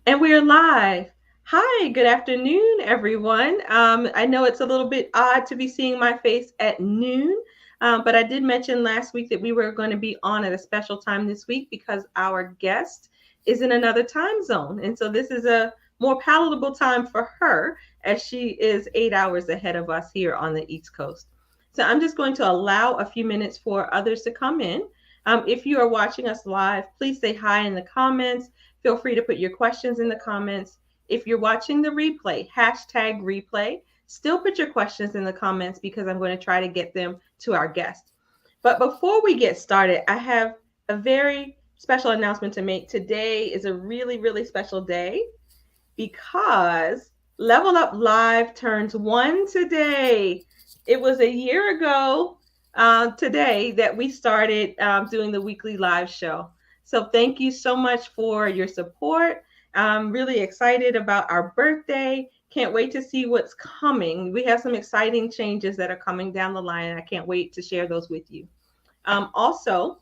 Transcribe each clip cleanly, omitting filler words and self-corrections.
And we're live. Hi, good afternoon, everyone. I know it's a little bit odd to be seeing my face at noon, but I did mention last week that we were going to be on at a special time this week because our guest is in another time zone. And so this is a more palatable time for her as she is 8 hours ahead of us here on the East Coast. So I'm just going to allow a few minutes for others to come in. If you are watching us live, please say hi in the comments. Feel free to put your questions in the comments. If you're watching the replay, hashtag replay, still put your questions in the comments because I'm going to try to get them to our guests. But before we get started, I have a very special announcement to make. Today is a really, really special day because Level Up Live turns one today. It was a year ago today that we started doing the weekly live show. So thank you so much for your support. I'm really excited about our birthday. Can't wait to see what's coming. We have some exciting changes that are coming down the line, and I can't wait to share those with you. Also,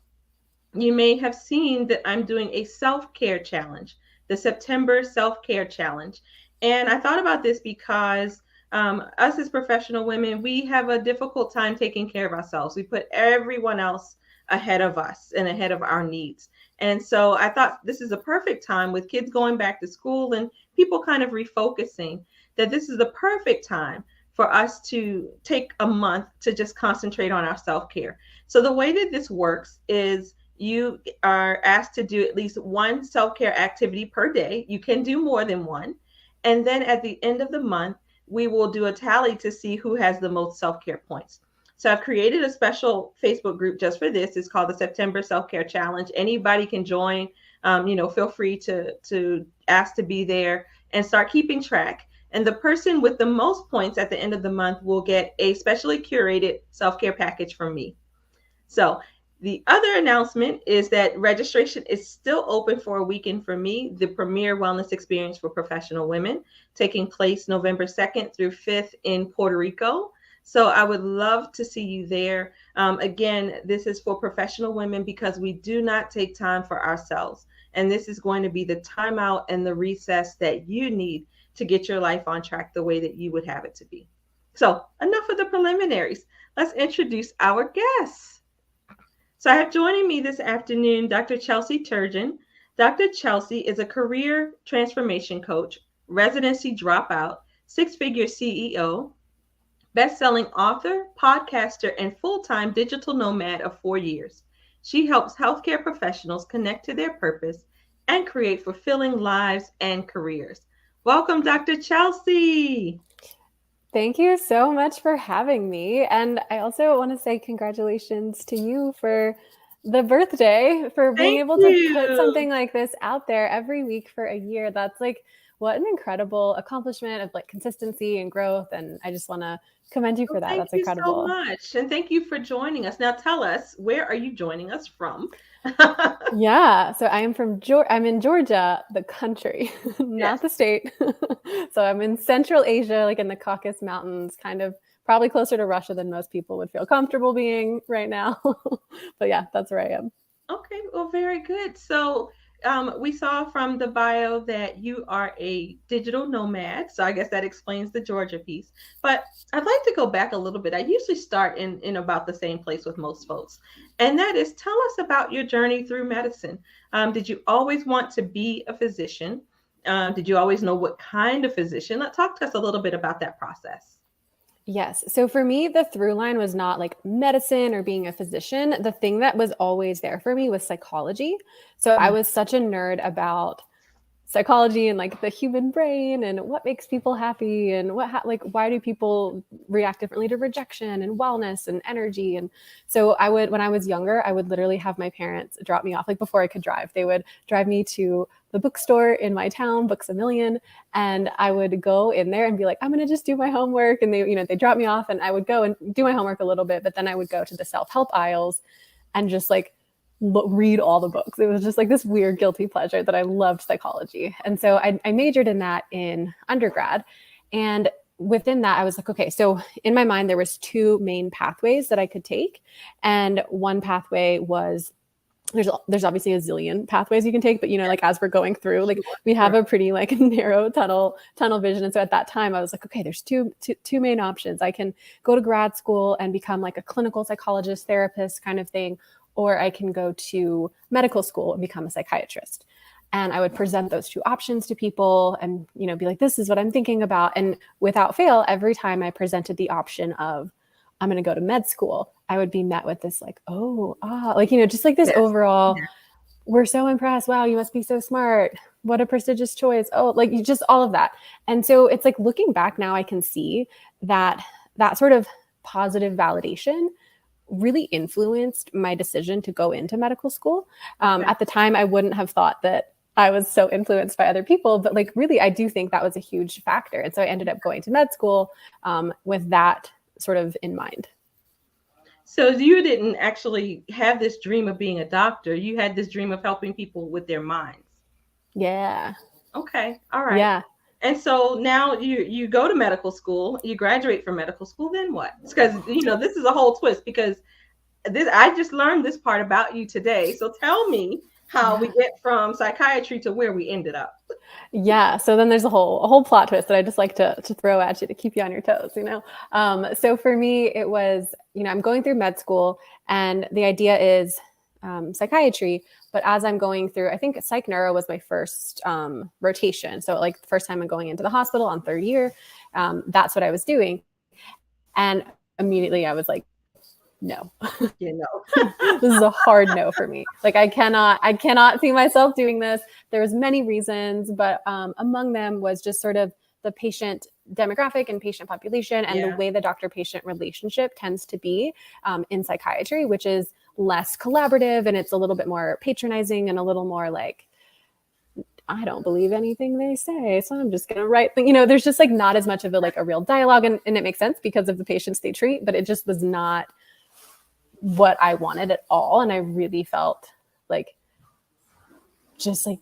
you may have seen that I'm doing a self-care challenge, the September self-care challenge. And I thought about this because us as professional women, we have a difficult time taking care of ourselves. We put everyone else ahead of us and ahead of our needs. And so I thought this is a perfect time with kids going back to school and people kind of refocusing that this is the perfect time for us to take a month to just concentrate on our self-care. So the way that this works is you are asked to do at least one self-care activity per day. You can do more than one. And then at the end of the month, we will do a tally to see who has the most self-care points. So I've created a special Facebook group just for this. It's called the September Self-Care Challenge. Anybody can join. Feel free to ask to be there and start keeping track. And the person with the most points at the end of the month will get a specially curated self-care package from me. So the other announcement is that registration is still open for a weekend for me, the premier wellness experience for professional women, taking place November 2nd through 5th in Puerto Rico. So I would love to see you there. Again, this is for professional women because we do not take time for ourselves. And this is going to be the timeout and the recess that you need to get your life on track the way that you would have it to be. So enough of the preliminaries. Let's introduce our guests. So I have joining me this afternoon Dr. Chelsea Turgeon. Dr. Chelsea is a career transformation coach, residency dropout, six-figure CEO, best-selling author, podcaster, and full-time digital nomad of 4 years. She helps healthcare professionals connect to their purpose and create fulfilling lives and careers. Welcome, Dr. Chelsea. Thank you so much for having me. And I also want to say congratulations to you for the birthday, for being Thank able to put you. something like this out there every week for a year. That's like what an incredible accomplishment of like consistency and growth. And I just want to commend you Well, for that. thank That's you so incredible. much. And thank you for joining us. Now tell us, where are you joining us from? Yeah, so I am from I'm in Georgia, the country, Yes. not the state. So I'm in Central Asia, like in the Caucasus Mountains, kind of probably closer to Russia than most people would feel comfortable being right now. But yeah, that's where I am. Okay, well, very good. So we saw from the bio that you are a digital nomad. So I guess that explains the Georgia piece. But I'd like to go back a little bit. I usually start in about the same place with most folks. And that is, tell us about your journey through medicine. Did you always want to be a physician? Did you always know what kind of physician? Talk to us a little bit about that process. Yes. So for me, the through line was not like medicine or being a physician. The thing that was always there for me was psychology. So I was such a nerd about psychology and like the human brain and what makes people happy and like why do people react differently to rejection and wellness and energy. And so I would, when I was younger, I would literally have my parents drop me off, like before I could drive, they would drive me to the bookstore in my town, Books a Million, and I would go in there and be like, I'm going to just do my homework. And they drop me off and I would go and do my homework a little bit, but then I would go to the self-help aisles and just like read all the books. It was just like this weird guilty pleasure that I loved psychology. And so I majored in that in undergrad. And within that, I was like, okay, so in my mind, there was two main pathways that I could take. And one pathway was there's obviously a zillion pathways you can take, but like as we're going through, like Sure, we have sure. a pretty like narrow tunnel vision. And so at that time I was like, okay, there's two main options. I can go to grad school and become like a clinical psychologist, therapist kind of thing, or I can go to medical school and become a psychiatrist. And I would present those two options to people and be like, this is what I'm thinking about. And without fail, every time I presented the option of I'm going to go to med school, I would be met with this like, like, just like this Yes. overall, Yes. we're so impressed. Wow, you must be so smart. What a prestigious choice. Oh, like just all of that. And so it's like looking back now, I can see that that sort of positive validation really influenced my decision to go into medical school. Okay. At the time, I wouldn't have thought that I was so influenced by other people, but like really, I do think that was a huge factor. And so I ended up going to med school with that sort of in mind. So you didn't actually have this dream of being a doctor. You had this dream of helping people with their minds. Yeah. Okay. All right. Yeah. And so now you go to medical school, you graduate from medical school, then what? Because this is a whole twist because this I just learned this part about you today. So tell me how we Yeah. get from psychiatry to where we ended up. Yeah. So then there's a whole plot twist that I just like to throw at you to keep you on your toes, So for me, it was, I'm going through med school and the idea is psychiatry. But as I'm going through, I think psych neuro was my first rotation. So like the first time I'm going into the hospital on third year, that's what I was doing. And immediately I was like, no, this is a hard no for me. Like I cannot see myself doing this. There was many reasons, but among them was just sort of the patient demographic and patient population and the way the doctor-patient relationship tends to be in psychiatry, which is less collaborative and it's a little bit more patronizing and a little more like, I don't believe anything they say, so I'm just gonna write. There's just like not as much of a real dialogue, and it makes sense because of the patients they treat, but it just was not what I wanted at all. And I really felt like just like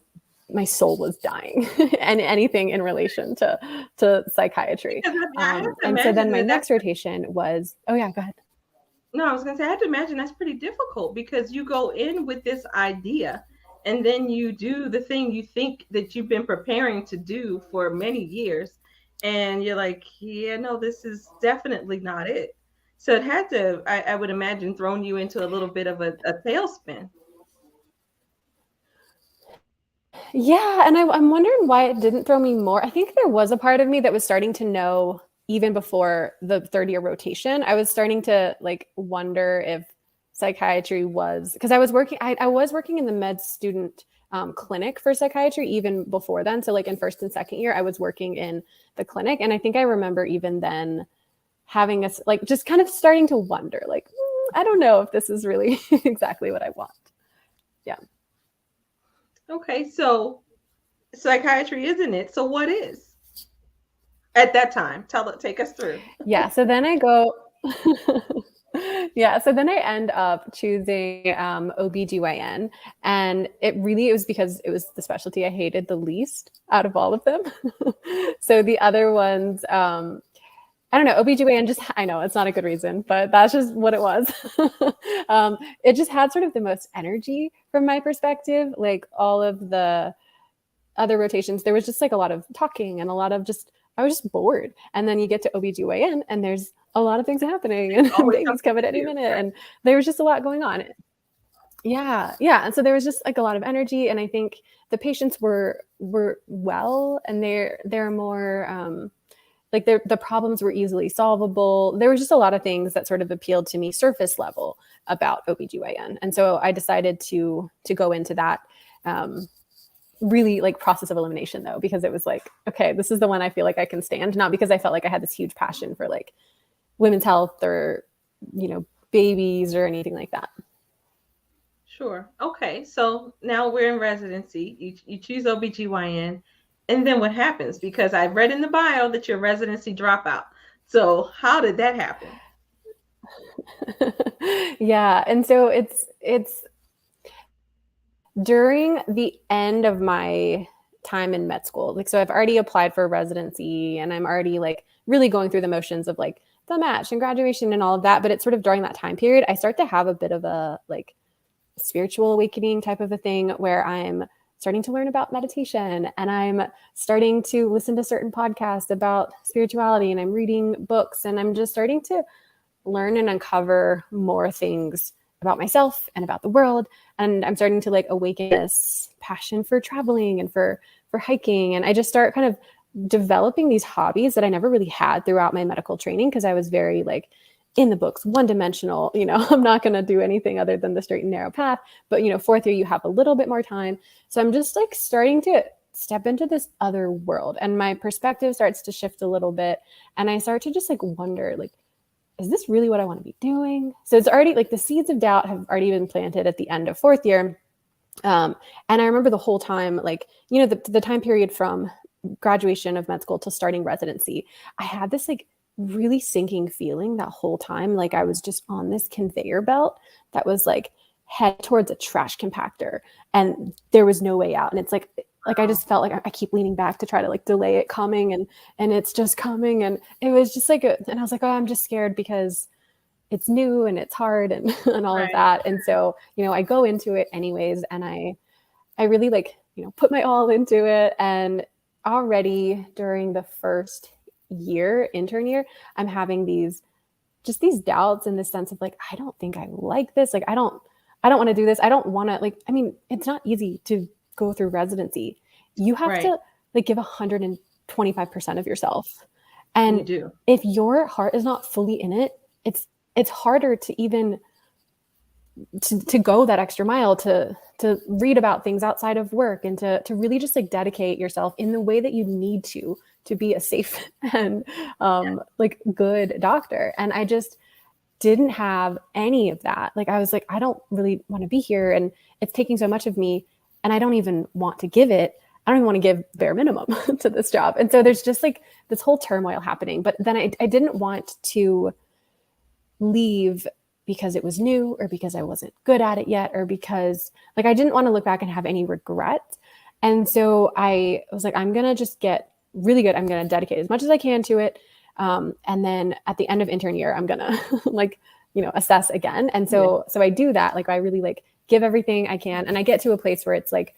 my soul was dying and anything in relation to psychiatry. And so then my next rotation was, oh yeah, go ahead. No, I was going to say, I have to imagine that's pretty difficult because you go in with this idea and then you do the thing you think that you've been preparing to do for many years. And you're like, yeah, no, this is definitely not it. So it had to, I would imagine, thrown you into a little bit of a tailspin. Yeah. And I'm wondering why it didn't throw me more. I think there was a part of me that was starting to know even before the third year rotation. I was starting to like wonder if psychiatry was, because I was working in the med student clinic for psychiatry even before then. So like in first and second year, I was working in the clinic. And I think I remember even then having a, like, just kind of starting to wonder, like, I don't know if this is really exactly what I want. Yeah. Okay, so psychiatry isn't it? So what is at that time? Take us through. Yeah. So then I go, yeah. So then I end up choosing OBGYN. And it was because it was the specialty I hated the least out of all of them. So the other ones, I don't know, OBGYN just, I know it's not a good reason, but that's just what it was. It just had sort of the most energy from my perspective. Like all of the other rotations, there was just like a lot of talking and a lot of just, I was just bored. And then you get to OBGYN and there's a lot of things happening and Always babies come at any minute. right? And there was just a lot going on. Yeah. Yeah. And so there was just like a lot of energy. And I think the patients were well, and they're more, like the problems were easily solvable. There was just a lot of things that sort of appealed to me surface level about OBGYN. And so I decided to go into that really like process of elimination though, because it was like, okay, this is the one I feel like I can stand, not because I felt like I had this huge passion for like women's health or, babies or anything like that. Sure. Okay. So now we're in residency. You choose OBGYN. And then what happens? Because I read in the bio that you're a residency dropout. So how did that happen? Yeah. And so it's during the end of my time in med school. Like, so I've already applied for residency and I'm already like really going through the motions of like the match and graduation and all of that. But it's sort of during that time period, I start to have a bit of a like spiritual awakening type of a thing where I'm starting to learn about meditation and I'm starting to listen to certain podcasts about spirituality and I'm reading books and I'm just starting to learn and uncover more things about myself and about the world. And I'm starting to like awaken this passion for traveling and for hiking. And I just start kind of developing these hobbies that I never really had throughout my medical training because I was very like in the books, one dimensional, I'm not going to do anything other than the straight and narrow path. But, fourth year, you have a little bit more time. So I'm just like starting to step into this other world and my perspective starts to shift a little bit. And I start to just like wonder, like, is this really what I want to be doing? So it's already like the seeds of doubt have already been planted at the end of fourth year. And I remember the whole time, like, the time period from graduation of med school to starting residency, I had this like really sinking feeling that whole time. Like I was just on this conveyor belt that was like head towards a trash compactor and there was no way out. And it's like I just felt like I keep leaning back to try to like delay it coming and it's just coming. And it was just like, and I was like, oh, I'm just scared because it's new and it's hard and, and all of that. And so, I go into it anyways. And I really like, put my all into it. And already during the first year, intern year, I'm having these doubts in the sense of like, I don't think I like this. Like, I don't want to do this. I don't want to like, I mean, it's not easy to go through residency. You have to like give 125% of yourself. And you do. If your heart is not fully in it, it's harder to even to go that extra mile to read about things outside of work and to really just like dedicate yourself in the way that you need to be a safe and like good doctor. And I just didn't have any of that. Like I was like, I don't really want to be here and it's taking so much of me and I don't even want to give it. I don't even want to give bare minimum to this job. And so there's just like this whole turmoil happening. But then I didn't want to leave because it was new or because I wasn't good at it yet or because like I didn't want to look back and have any regret. And so I was like, I'm going to just get really good. I'm going to dedicate as much as I can to it. And then at the end of intern year, I'm going to like, assess again. And so I do that. Like I really like give everything I can. And I get to a place where it's like,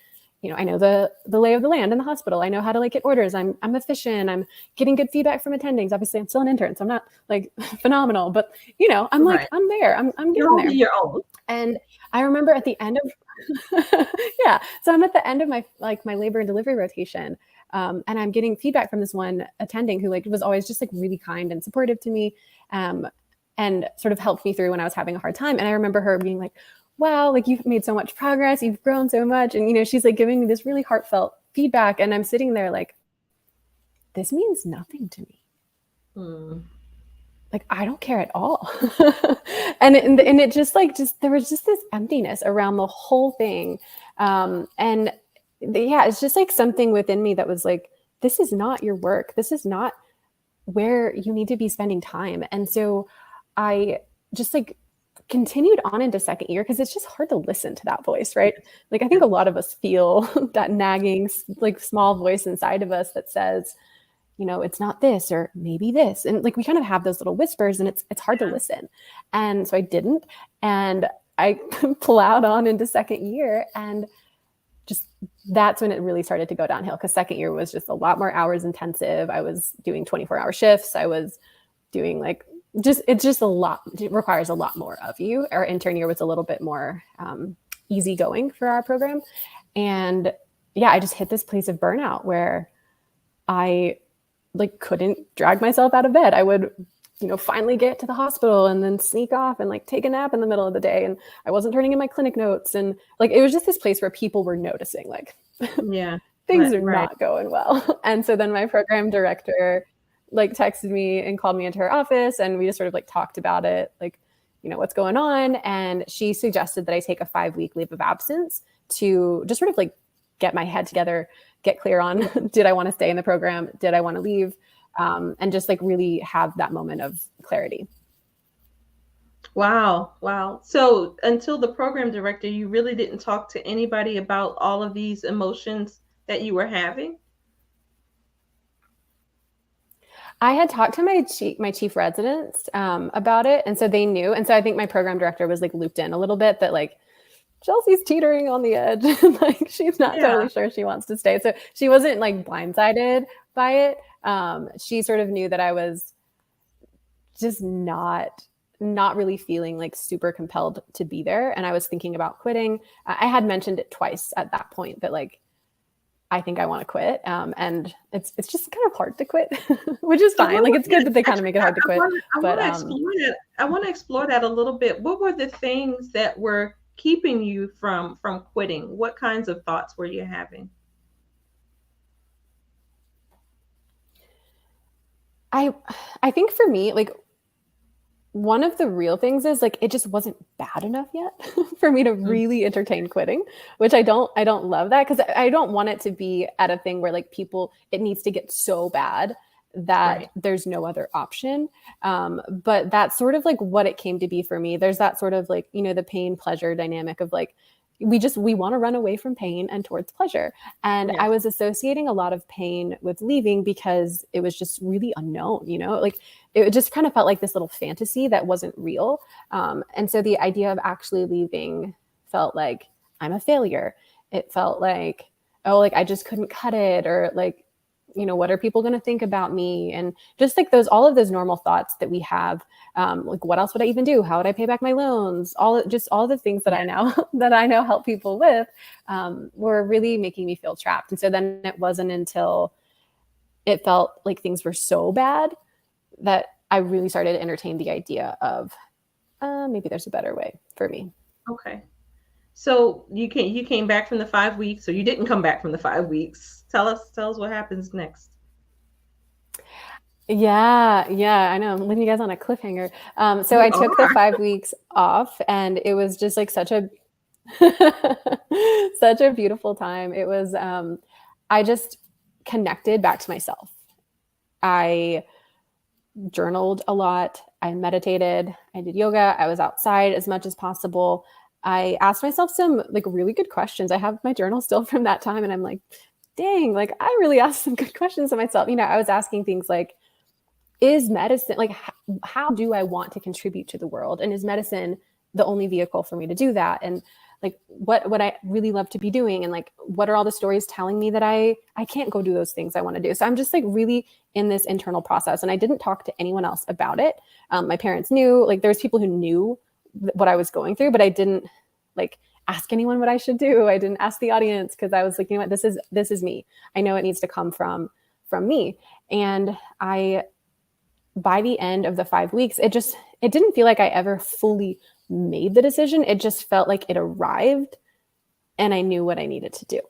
I know the lay of the land in the hospital. I know how to like get orders. I'm efficient. I'm getting good feedback from attendings. Obviously I'm still an intern, so I'm not like phenomenal, but I'm like, I'm there. I'm getting there. Your own. And I remember at the end of, yeah. So I'm at the end of my labor and delivery rotation. And I'm getting feedback from this one attending who like was always just like really kind and supportive to me. And sort of helped me through when I was having a hard time. And I remember her being like, wow, like you've made so much progress, you've grown so much. And, she's like giving me this really heartfelt feedback. And I'm sitting there like, this means nothing to me. Like, I don't care at all. and it just there was just this emptiness around the whole thing. It's just like something within me that was like, this is not your work. This is not where you need to be spending time. And so I just like continued on into second year because it's just hard to listen to that voice, right? Like I think a lot of us feel that nagging, like small voice inside of us that says, it's not this or maybe this. And like we kind of have those little whispers and it's hard to listen. And so I didn't. And I plowed on into second year and just that's when it really started to go downhill because second year was just a lot more hours intensive. I was doing 24-hour shifts. I was doing like it's just a lot. It requires a lot more of you. Our intern year was a little bit more easygoing for our program. And yeah, I just hit this place of burnout where I like couldn't drag myself out of bed. I would, finally get to the hospital and then sneak off and like take a nap in the middle of the day. And I wasn't turning in my clinic notes. And like, it was just this place where people were noticing like, things are not going well. And so then my program director like texted me and called me into her office and we just sort of like talked about it, like, what's going on. And she suggested that I take a 5-week leave of absence to just sort of like get my head together, get clear on, did I want to stay in the program? Did I want to leave? And just like really have that moment of clarity. Wow. So until the program director, you really didn't talk to anybody about all of these emotions that you were having? I had talked to my chief residents about it. And so they knew. And so I think my program director was like looped in a little bit that like, Chelsea's teetering on the edge. Like she's not Yeah. totally sure she wants to stay. So she wasn't like blindsided by it. She sort of knew that I was just not really feeling like super compelled to be there. And I was thinking about quitting. I had mentioned it twice at that point that like I think I want to quit. And it's just kind of hard to quit, which is So fine. Like it's yeah, good that they kind of actually, make it hard to quit. I But want to explore that. I want to explore that a little bit. What were the things that were keeping you from quitting? What kinds of thoughts were you having? I I think for me, like one of the real things is like it just wasn't bad enough yet for me to Mm, really entertain quitting, which I don't love that because I don't want it to be at a thing where like people it needs to get so bad that right. there's no other option. But that's sort of like what it came to be for me. There's that sort of like, the pain pleasure dynamic of like we want to run away from pain and towards pleasure. And I Yes. was associating a lot of pain with leaving because it was just really unknown, like it just kind of felt like this little fantasy that wasn't real. And so the idea of actually leaving felt like I'm a failure. It felt like, oh, like I just couldn't cut it, or like, what are people going to think about me? And just like all of those normal thoughts that we have, like what else would I even do? How would I pay back my loans? All the things that Yeah. I know that I know help people with, were really making me feel trapped. And so then it wasn't until it felt like things were so bad that I really started to entertain the idea of maybe there's a better way for me. Okay. So you came back from the 5 weeks, or you didn't come back from the 5 weeks. Tell us what happens next. Yeah, yeah, I know. I'm leaving you guys on a cliffhanger. So You I took the are. 5 weeks off, and it was just like such a such a beautiful time. It was. I just connected back to myself. I journaled a lot. I meditated. I did yoga. I was outside as much as possible. I asked myself some like really good questions. I have my journal still from that time, and I'm like, dang, like I really asked some good questions of myself. I was asking things like, is medicine like how do I want to contribute to the world, and is medicine the only vehicle for me to do that, and like what would I really love to be doing, and like what are all the stories telling me that I can't go do those things I want to do. So I'm just like really in this internal process, and I didn't talk to anyone else about it. My parents knew, like there's people who knew what I was going through, but I didn't like ask anyone what I should do. I didn't ask the audience because I was like, what, this is me. I know it needs to come from me. And I by the end of the 5 weeks, it didn't feel like I ever fully made the decision. It just felt like it arrived and I knew what I needed to do.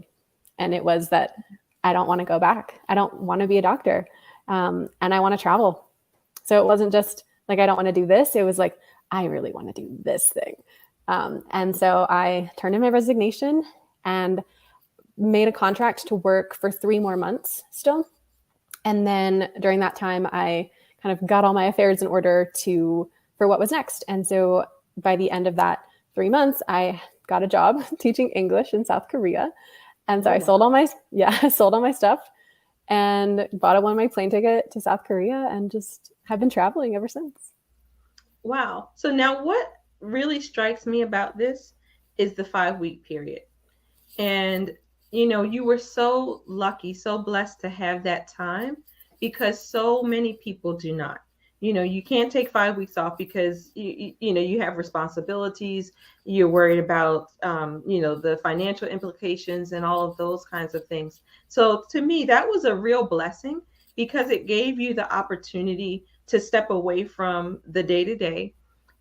And it was that I don't want to go back. I don't want to be a doctor. And I want to travel. So it wasn't just like, I don't want to do this. It was like, I really want to do this thing. And so I turned in my resignation and made a contract to work for 3 more months still. And then during that time, I kind of got all my affairs in order for what was next. And so by the end of that 3 months, I got a job teaching English in South Korea. And so Oh, I wow. sold all my I sold all my stuff and bought a one-way plane ticket to South Korea and just have been traveling ever since. Wow. So now what really strikes me about this is the 5 week period. And, you were so lucky, so blessed to have that time, because so many people do not. You can't take 5 weeks off because you have responsibilities. You're worried about the financial implications and all of those kinds of things. So to me, that was a real blessing, because it gave you the opportunity to step away from the day to day,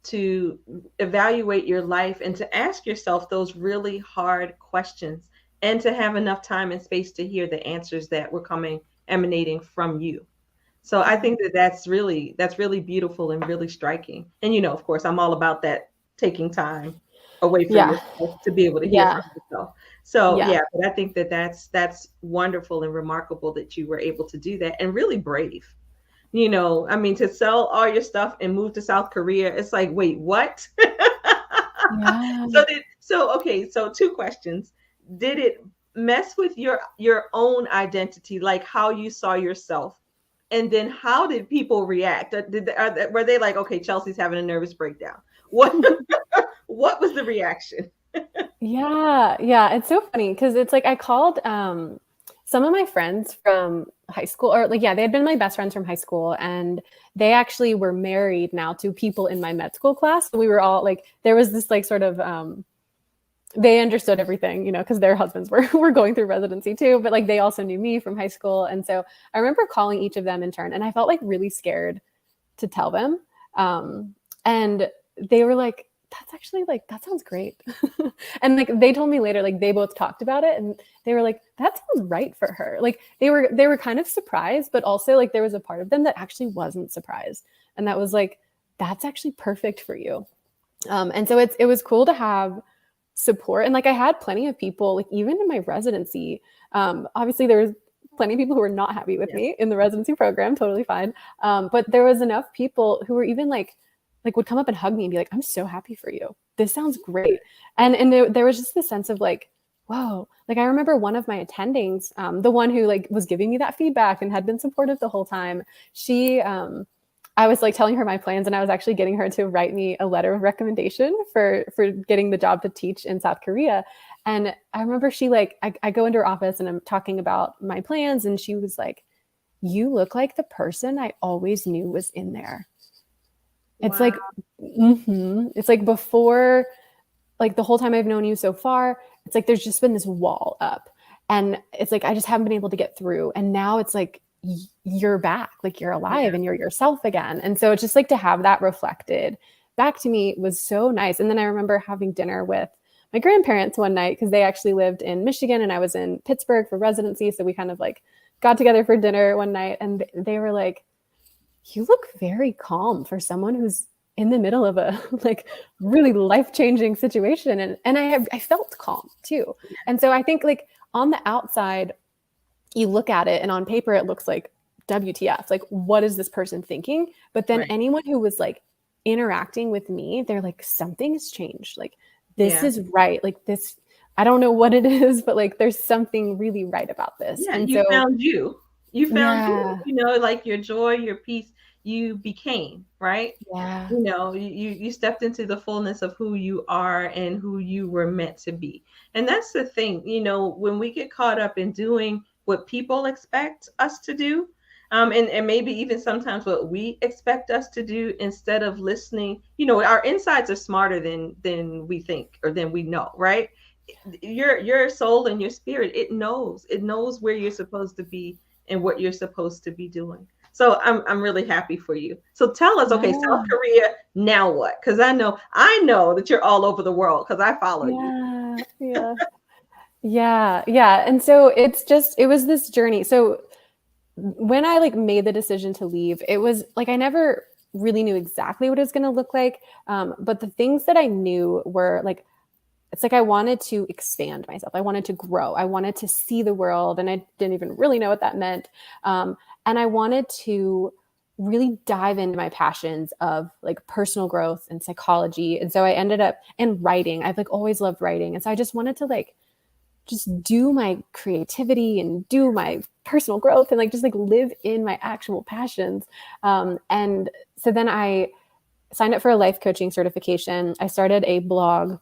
to evaluate your life, and to ask yourself those really hard questions, and to have enough time and space to hear the answers that were coming, emanating from you. So I think that that's really beautiful and really striking. And of course, I'm all about that, taking time away for Yeah. yourself to be able to hear Yeah. from yourself. So Yeah. yeah, but I think that that's wonderful and remarkable that you were able to do that, and really brave. I mean, to sell all your stuff and move to South Korea, it's like, wait, what? Yeah. So two questions. Did it mess with your own identity, like how you saw yourself? And then how did people react? Were they like, okay, Chelsea's having a nervous breakdown? What what was the reaction? Yeah, yeah, it's so funny because it's like I called some of my friends from high school, or like, yeah, they had been my best friends from high school, and they actually were married now to people in my med school class. So we were all like, there was this like sort of they understood everything, you know, because their husbands were going through residency too, but like they also knew me from high school. And so I remember calling each of them in turn, and I felt like really scared to tell them. And they were like, that's actually like, that sounds great. And like they told me later, like they both talked about it and they were like, that sounds right for her. Like they were kind of surprised, but also like there was a part of them that actually wasn't surprised. And that was like, that's actually perfect for you. And so it was cool to have support. And like I had plenty of people, like even in my residency, obviously there was plenty of people who were not happy with Yeah. me in the residency program, totally fine. But there was enough people who were even like would come up and hug me and be like, I'm so happy for you. This sounds great. And there was just this sense of like, whoa. Like I remember one of my attendings, the one who like was giving me that feedback and had been supportive the whole time. She I was like telling her my plans, and I was actually getting her to write me a letter of recommendation for getting the job to teach in South Korea. And I remember she like I go into her office and I'm talking about my plans, and she was like, "You look like the person I always knew was in there." It's Wow. like, it's like before, like the whole time I've known you so far, it's like there's just been this wall up, and it's like I just haven't been able to get through. And now it's like you're back, like you're alive Yeah. and you're yourself again. And so it's just like to have that reflected back to me was so nice. And then I remember having dinner with my grandparents one night because they actually lived in Michigan and I was in Pittsburgh for residency. So we kind of like got together for dinner one night, and they were like, you look very calm for someone who's in the middle of a like really life-changing situation. And I felt calm too. And so I think like on the outside you look at it and on paper it looks like WTF, like what is this person thinking? But then Right. anyone who was like interacting with me, they're like, something has changed, like this Yeah. is right, like this, I don't know what it is, but like there's something really right about this. Yeah, And you so found you. You found you, yeah, like your joy, your peace, you became, right? yeah, You stepped into the fullness of who you are and who you were meant to be. And that's the thing, when we get caught up in doing what people expect us to do, and maybe even sometimes what we expect us to do instead of listening, our insides are smarter than we think or than we know, right? Your soul and your spirit, it knows where you're supposed to be and what you're supposed to be doing. So I'm really happy for you. So tell us, okay, South yeah. Korea, now what? Because I know that you're all over the world because I follow you. Yeah, yeah, yeah, yeah. And so it was this journey. So when I like made the decision to leave, it was like I never really knew exactly what it was going to look like. But the things that I knew were like, it's like I wanted to expand myself. I wanted to grow. I wanted to see the world, and I didn't even really know what that meant. And I wanted to really dive into my passions of like personal growth and psychology. And so I ended up in writing. I've like always loved writing, and so I just wanted to like just do my creativity and do my personal growth and like just like live in my actual passions. And so then I signed up for a life coaching certification. I started a blog,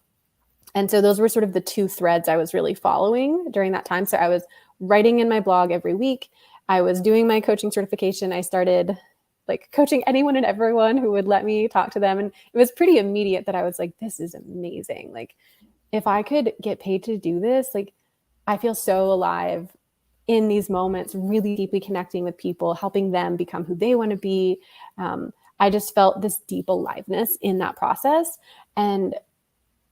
and so those were sort of the two threads I was really following during that time. So I was writing in my blog every week. I was doing my coaching certification. I started like coaching anyone and everyone who would let me talk to them. And it was pretty immediate that I was like, this is amazing. Like, if I could get paid to do this, like, I feel so alive in these moments, really deeply connecting with people, helping them become who they want to be. I just felt this deep aliveness in that process. And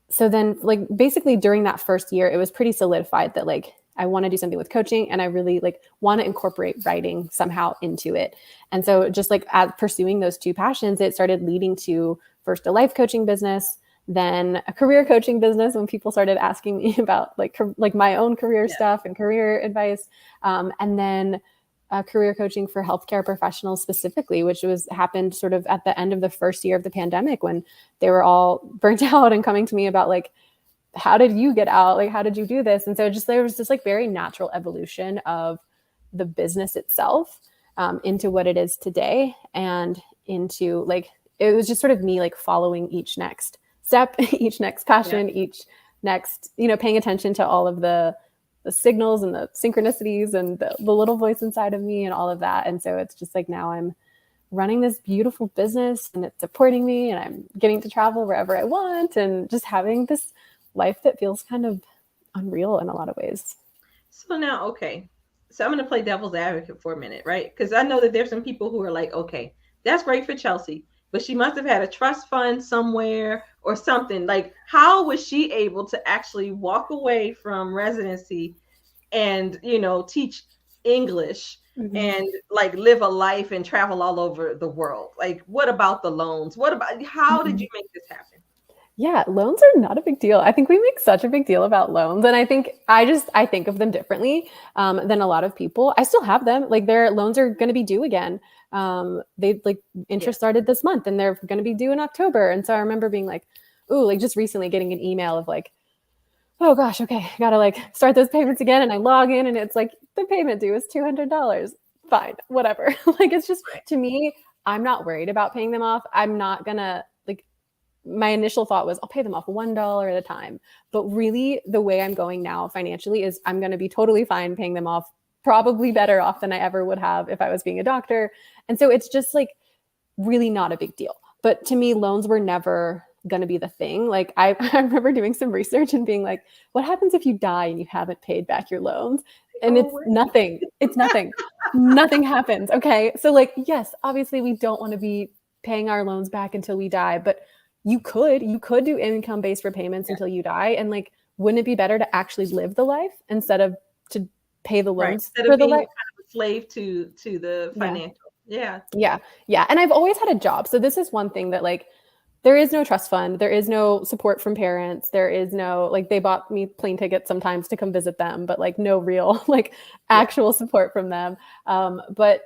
so then like basically during that first year, it was pretty solidified that like I want to do something with coaching, and I really like want to incorporate writing somehow into it. And so just like as pursuing those two passions, it started leading to first a life coaching business, then a career coaching business when people started asking me about like my own career Yeah. stuff and career advice, and then career coaching for healthcare professionals specifically, which was happened sort of at the end of the first year of the pandemic when they were all burnt out and coming to me about like, how did you get out? Like, how did you do this? And so just there was this like very natural evolution of the business itself, into what it is today, and into like, it was just sort of me like following each next step, each next Yeah. passion, each next, paying attention to all of the signals and the synchronicities and the little voice inside of me and all of that. And so it's just like now I'm running this beautiful business and it's supporting me and I'm getting to travel wherever I want and just having this life that feels kind of unreal in a lot of ways. So now, okay. So I'm going to play devil's advocate for a minute, right? Because I know that there's some people who are like, okay, that's great for Chelsea, but she must have had a trust fund somewhere or something. Like, how was she able to actually walk away from residency and, teach English and like live a life and travel all over the world? Like, what about the loans? How did you make this happen? Yeah, loans are not a big deal. I think we make such a big deal about loans. And I think I think of them differently than a lot of people. I still have them. Like their loans are going to be due again. They like interest started this month and they're going to be due in October. And so I remember being like, ooh, like just recently getting an email of like, oh gosh, okay, I gotta like start those payments again. And I log in and it's like the payment due is $200. Fine, whatever. Like it's just to me, I'm not worried about paying them off. I'm not gonna like my initial thought was I'll pay them off $1 at a time. But really the way I'm going now financially is I'm going to be totally fine paying them off, probably better off than I ever would have if I was being a doctor. And so it's just like really not a big deal. But to me, loans were never going to be the thing. Like I remember doing some research and being like, what happens if you die and you haven't paid back your loans? And it's nothing. It's nothing. Nothing happens. Okay. So like, yes, obviously we don't want to be paying our loans back until we die, but you could do income-based repayments until you die. And like, wouldn't it be better to actually live the life instead of to pay the loans instead for of the being life? kind of a slave to the financial. Yeah. And I've always had a job. So this is one thing that like, there is no trust fund. There is no support from parents. There is no, like they bought me plane tickets sometimes to come visit them, but like no real, like actual support from them. But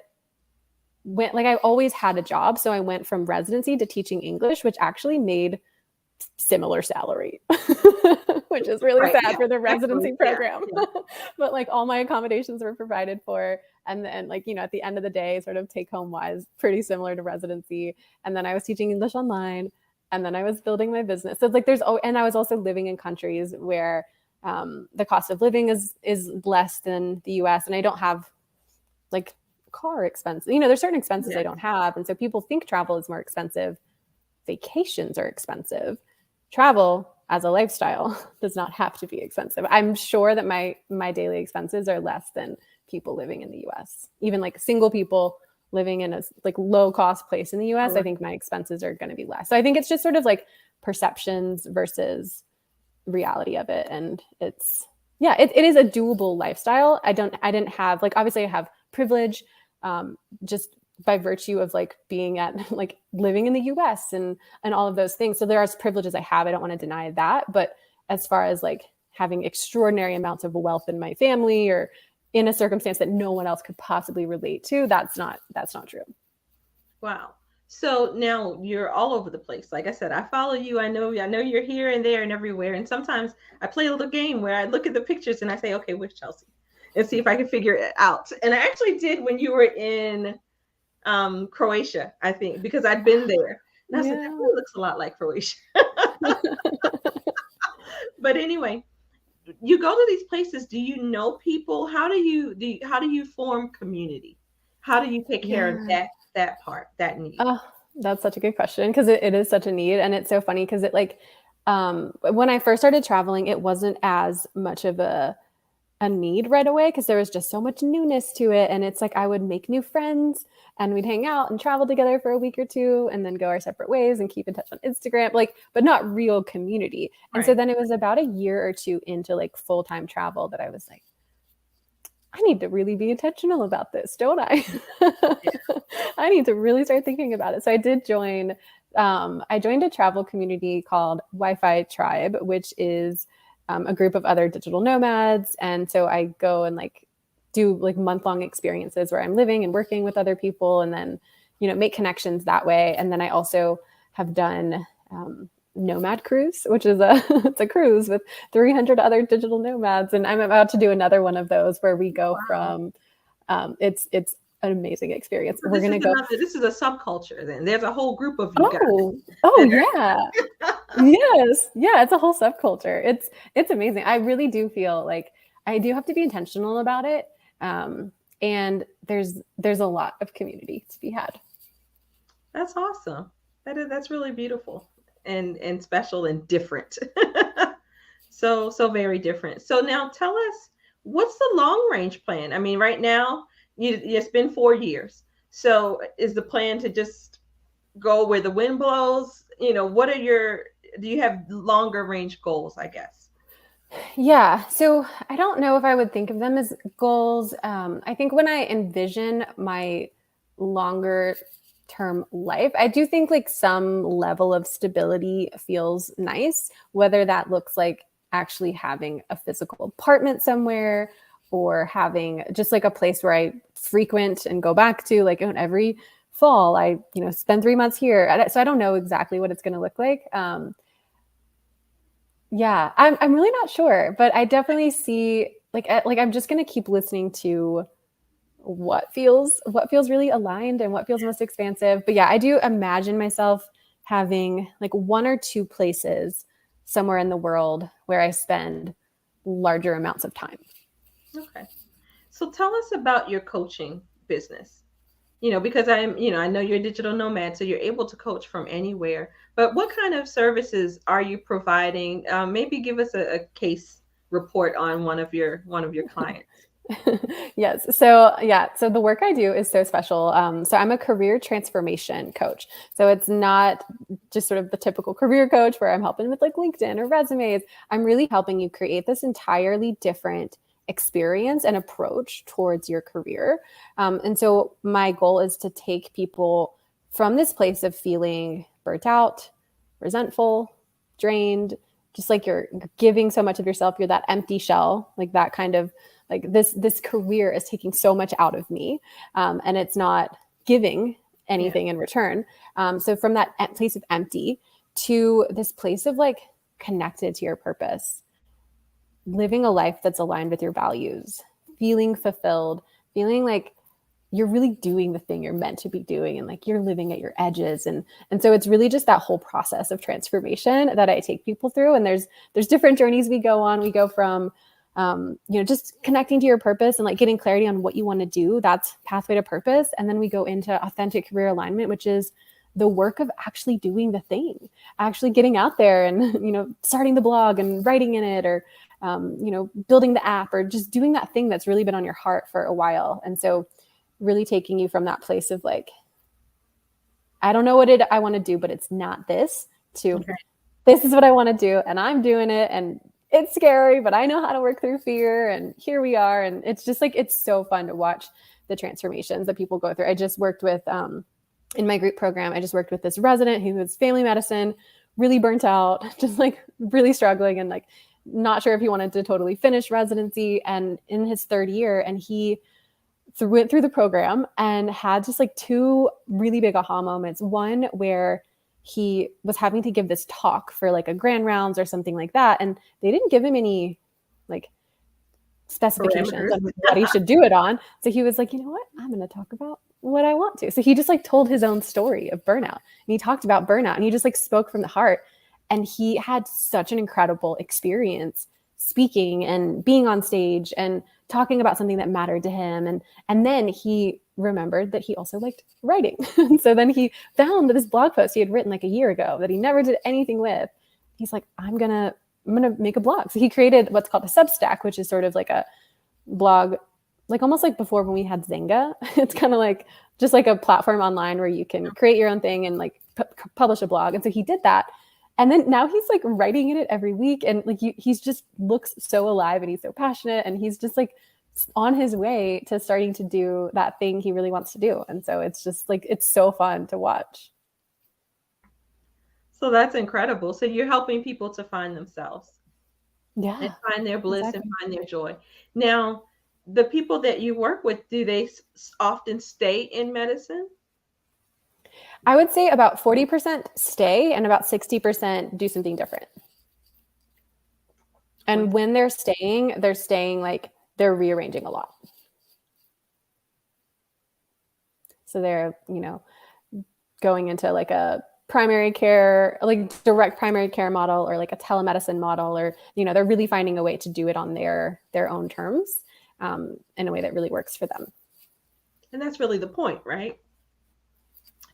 I always had a job. So I went from residency to teaching English, which actually made similar salary, which is really sad for the residency program. But like all my accommodations were provided for. And then like, at the end of the day, sort of take home wise, pretty similar to residency. And then I was teaching English online and then I was building my business. So it's like and I was also living in countries where the cost of living is less than the US. And I don't have like car expenses. There's certain expenses I don't have. And so people think travel is more expensive. Vacations are expensive. Travel as a lifestyle does not have to be expensive. I'm sure that my daily expenses are less than people living in the US. Even like single people living in a like low cost place in the US, I think my expenses are going to be less. So I think it's just sort of like perceptions versus reality of it. And it is a doable lifestyle. I didn't have like, obviously I have privilege, just by virtue of like being at like living in the US and all of those things. So there are privileges I have. I don't want to deny that. But as far as like having extraordinary amounts of wealth in my family or in a circumstance that no one else could possibly relate to, that's not true. Wow. So now you're all over the place. Like I said, I follow you. I know you're here and there and everywhere. And sometimes I play a little game where I look at the pictures and I say, okay, where's Chelsea? And see if I can figure it out. And I actually did when you were in Croatia, I think, because I'd been there. And I said, that really looks a lot like Croatia. But anyway, you go to these places. Do you know people? How do you form community? How do you take care of that part, that need? Oh, that's such a good question because it is such a need. And it's so funny because it like when I first started traveling, it wasn't as much of a need right away because there was just so much newness to it. And it's like I would make new friends and we'd hang out and travel together for a week or two and then go our separate ways and keep in touch on Instagram, but not real community. And so then it was about a year or two into like full-time travel that I was like, I need to really be intentional about this, don't I? I need to really start thinking about it. So I did join a travel community called Wi-Fi Tribe, which is a group of other digital nomads. And so I go and like do like month-long experiences where I'm living and working with other people and then, make connections that way. And then I also have done Nomad Cruise, which is it's a cruise with 300 other digital nomads. And I'm about to do another one of those where we go from, it's an amazing experience. So this is a subculture then. There's a whole group of you guys. Oh yeah. Yes. Yeah, it's a whole subculture. It's amazing. I really do feel like I do have to be intentional about it. And there's a lot of community to be had. That's awesome. That's really beautiful and special and different. So very different. So now tell us, what's the long range plan? I mean, right now it's been 4 years. So is the plan to just go where the wind blows? What are your, do you have longer range goals, I guess? Yeah. So I don't know if I would think of them as goals. I think when I envision my longer term life, I do think like some level of stability feels nice, whether that looks like actually having a physical apartment somewhere or having just like a place where I frequent and go back to like every fall. I, spend 3 months here. So I don't know exactly what it's going to look like. Yeah, I'm really not sure, but I definitely see like I'm just gonna keep listening to what feels really aligned and what feels most expansive. But yeah, I do imagine myself having like one or two places somewhere in the world where I spend larger amounts of time. Okay. So tell us about your coaching business. Because I know you're a digital nomad, so you're able to coach from anywhere. But what kind of services are you providing? Maybe give us a case report on one of your clients. Yes. So yeah. So the work I do is so special. So I'm a career transformation coach. So it's not just sort of the typical career coach where I'm helping with like LinkedIn or resumes. I'm really helping you create this entirely different experience and approach towards your career. And so my goal is to take people from this place of feeling burnt out, resentful, drained, just like you're giving so much of yourself, you're that empty shell, like that kind of like this career is taking so much out of me, and it's not giving Yeah. anything in return. So from that place of empty to this place of like connected to your purpose, living a life that's aligned with your values, feeling fulfilled, feeling like you're really doing the thing you're meant to be doing and like you're living at your edges. And so it's really just that whole process of transformation that I take people through. And there's different journeys we go on. We go from just connecting to your purpose and like getting clarity on what you want to do. That's pathway to purpose. And then we go into authentic career alignment, which is the work of actually doing the thing, actually getting out there and, starting the blog and writing in it, or, building the app, or just doing that thing that's really been on your heart for a while. And so really taking you from that place of like, I don't know what I want to do, but it's not this, to Okay. this is what I want to do and I'm doing it, and it's scary, but I know how to work through fear, and here we are. And it's just like it's so fun to watch the transformations that people go through. I just worked with in my group program, I just worked with this resident who was family medicine, really burnt out, just like really struggling, and like not sure if he wanted to totally finish residency, and in his third year, and he went through the program and had just like two really big aha moments. One where he was having to give this talk for like a grand rounds or something like that, and they didn't give him any like specifications Parameters. on what he should do it on. So he was like, you know what? I'm going to talk about what I want to. So he just like told his own story of burnout, and he talked about burnout, and he just like spoke from the heart. And he had such an incredible experience speaking and being on stage and talking about something that mattered to him. And then he remembered that he also liked writing. And so then he found this blog post he had written like a year ago that he never did anything with. He's like, I'm gonna make a blog. So he created what's called a Substack, which is sort of like a blog, like almost like before when we had Zynga. It's kind of like just like a platform online where you can create your own thing and like publish a blog. And so he did that. And then now he's like writing in it every week, and like he's just looks so alive, and he's so passionate, and he's just like on his way to starting to do that thing he really wants to do. And so it's just like it's so fun to watch. So that's incredible. So you're helping people to find themselves and Yeah, find their bliss and exactly. find their joy. Now, the people that you work with, do they often stay in medicine? I would say about 40% stay and about 60% do something different. And when they're staying like they're rearranging a lot. So they're, going into like a primary care, like direct primary care model or like a telemedicine model, or, they're really finding a way to do it on their own terms, in a way that really works for them. And that's really the point, right?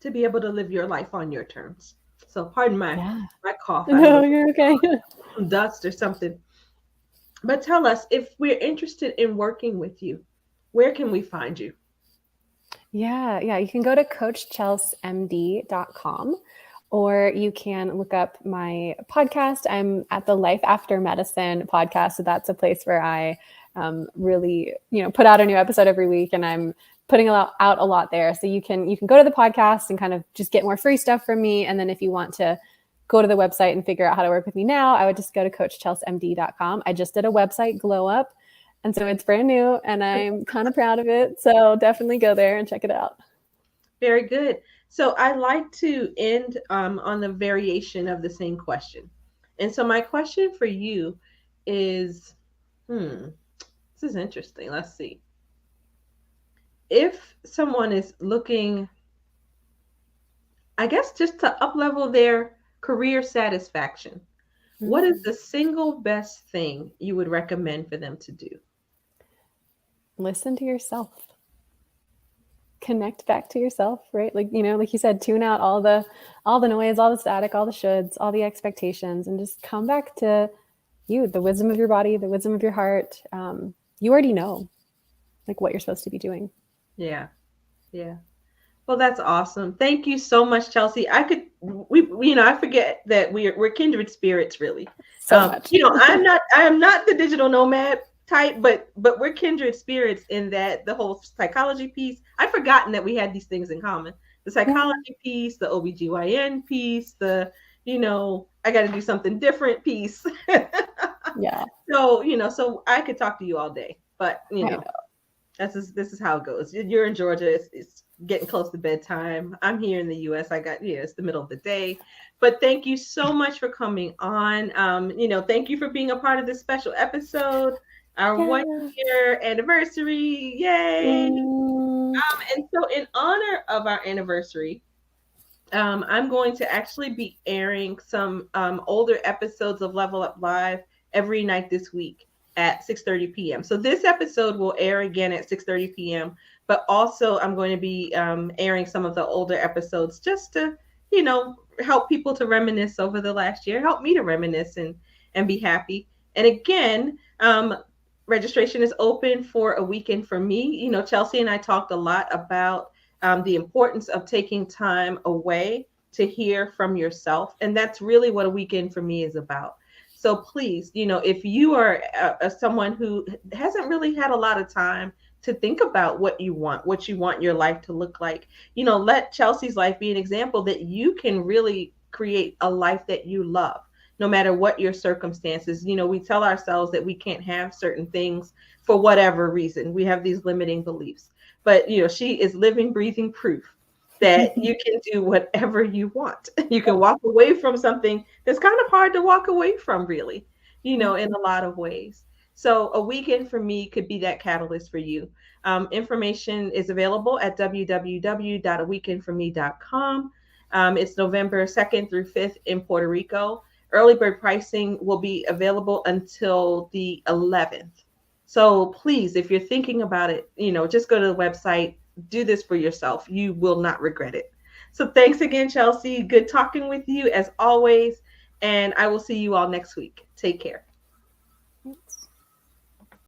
To be able to live your life on your terms. So pardon Yeah. my cough. I have No, you're okay. some dust or something. But tell us, if we're interested in working with you, where can we find you? Yeah. You can go to coachchelsemd.com, or you can look up my podcast. I'm at the Life After Medicine podcast. So that's a place where I really, put out a new episode every week, and I'm putting out a lot there. So you can go to the podcast and kind of just get more free stuff from me. And then if you want to go to the website and figure out how to work with me now, I would just go to coachchelsemd.com. I just did a website glow up, and so it's brand new and I'm kind of proud of it. So definitely go there and check it out. Very good. So I like to end on a variation of the same question. And so my question for you is, this is interesting. Let's see. If someone is looking, I guess, just to up-level their career satisfaction, what is the single best thing you would recommend for them to do? Listen to yourself. Connect back to yourself, right? Like, like you said, tune out all the noise, all the static, all the shoulds, all the expectations, and just come back to you, the wisdom of your body, the wisdom of your heart. You already know, like, what you're supposed to be doing. Yeah. Well, that's awesome. Thank you so much, Chelsea. I forget that we're kindred spirits, really. So much. I am not the digital nomad type, but we're kindred spirits in that the whole psychology piece. I've forgotten that we had these things in common. The psychology piece, the OBGYN piece, the, I got to do something different piece. Yeah. So I could talk to you all day, but this is how it goes. You're in Georgia. It's getting close to bedtime. I'm here in the US. It's the middle of the day. But thank you so much for coming on. Thank you for being a part of this special episode, our 1 year anniversary. Yay! And so in honor of our anniversary, I'm going to actually be airing some older episodes of Level Up Live every night this week at 6:30 p.m. So this episode will air again at 6:30 p.m. But also I'm going to be airing some of the older episodes just to, help people to reminisce over the last year, help me to reminisce and be happy. And again, registration is open for a weekend for me. Chelsea and I talked a lot about the importance of taking time away to hear from yourself. And that's really what a weekend for me is about. So please, if you are someone who hasn't really had a lot of time to think about what you want your life to look like, let Chelsea's life be an example that you can really create a life that you love, no matter what your circumstances. We tell ourselves that we can't have certain things for whatever reason. We have these limiting beliefs. But, she is living, breathing proof that you can do whatever you want. You can walk away from something that's kind of hard to walk away from, really, in a lot of ways. So a weekend for me could be that catalyst for you. Information is available at www.aweekendforme.com. It's November 2nd through 5th in Puerto Rico. Early bird pricing will be available until the 11th. So please, if you're thinking about it, just go to the website, do this for yourself. You will not regret it. So thanks again, Chelsea. Good talking with you as always. And I will see you all next week. Take care.